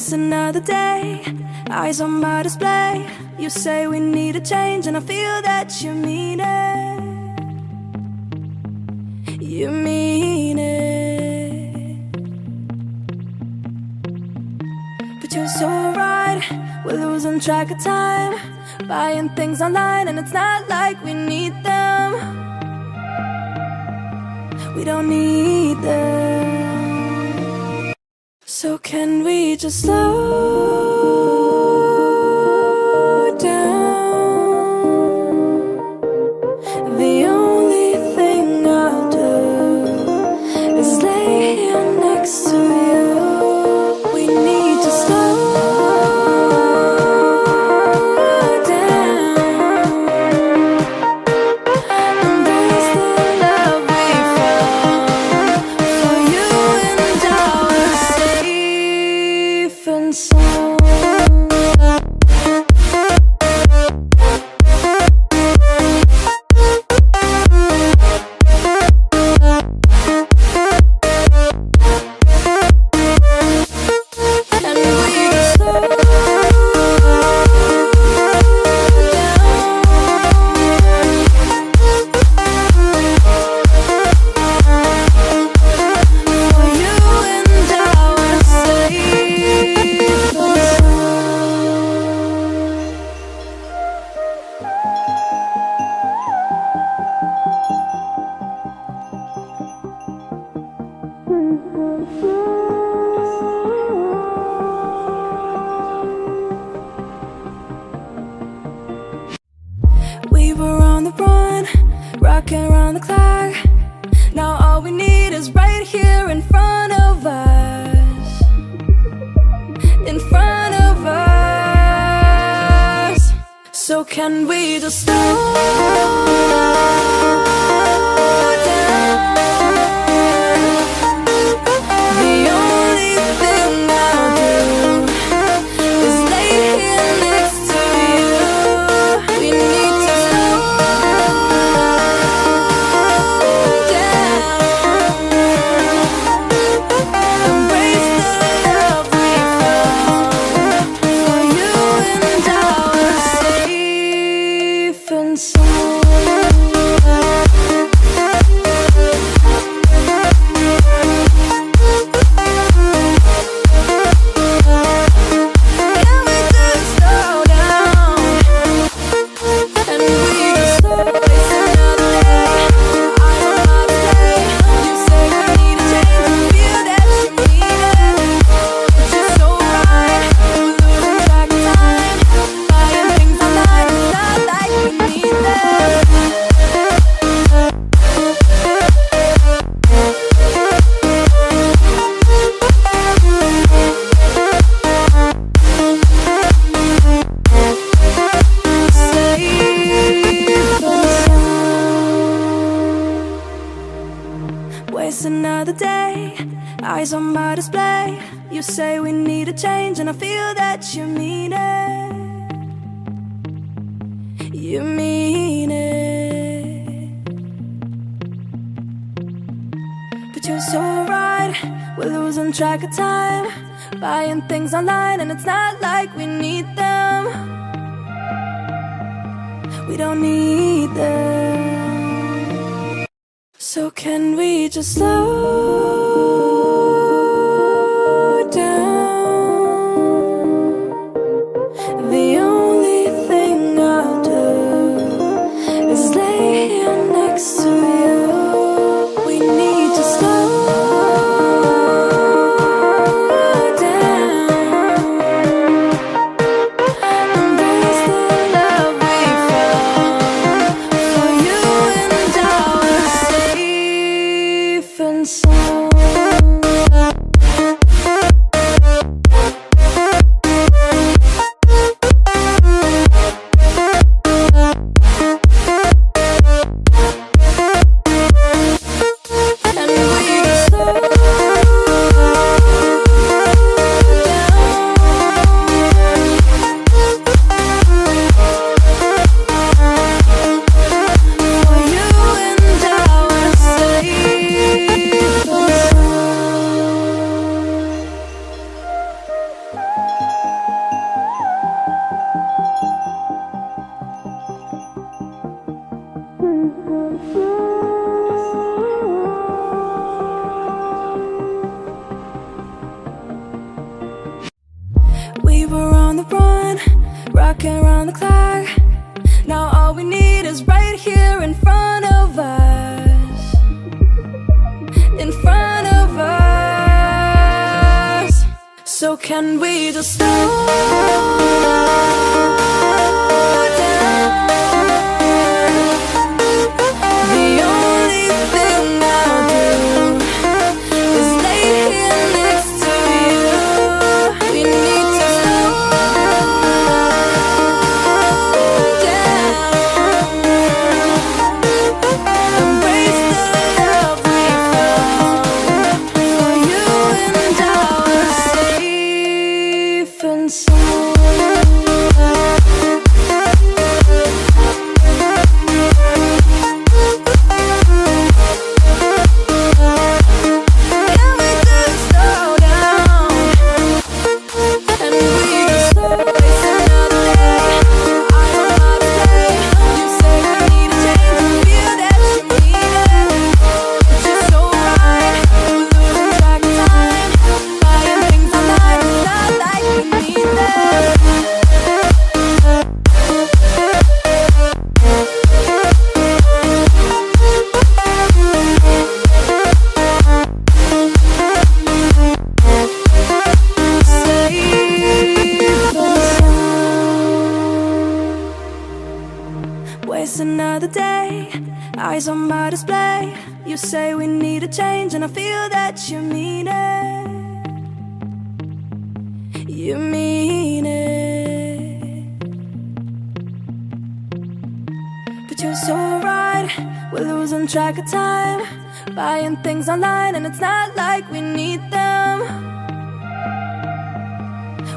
Waste another day, eyes on my display. You say we need a change and I feel that you mean it. You mean it. But you're so right, we're losing track of time, buying things online and it's not like we need them. We don't need them. So can we just slow down? The only thing I'll do is lay here next to you. We need to slow down. Embrace the love we found. For you and I are safe and sound. We were on the run, rocking around the clock. Now all we need is right here in front of us. In front of us. So can we just slow down? The only thing I'll do is lay here next to you. We need to slow down. Embrace the love we found. For you and I are safe and sound. Can we just slow down? And we just slow. Waste another day, I'm on my display. You say we need a change and feel that you need it. But you're so right, we're losing track of time, buying things online, it's not like we need them. Waste another day, eyes on my display. You say we need a change and I feel that you mean it. You mean it. But you're so right, we're losing track of time, buying things online and it's not like we need them. We don't need them. So can we just slow down? The only thing I'll do is lay here next to you. We need to slow down. Embrace the love we found. For you and I are safe and sound. rocking around the clock. Now all we need is right here in front of us. In front of us. So can we just slow down? The only thing I'll do is lay here next to you. We need to slow down. Embrace the love we found. For you and I are safe and sound. Can we just slow down? And we just waste another day. I don't know how to stay. You say we need a change and feel that you need it. It's just so right. We're losing track of time. Buying things online, it's not like we need them. Waste another day, eyes on my display. You say we need a change and I feel that you mean it. You mean it. But you're so right, we're losing track of time. Buying things online and it's not like we need them.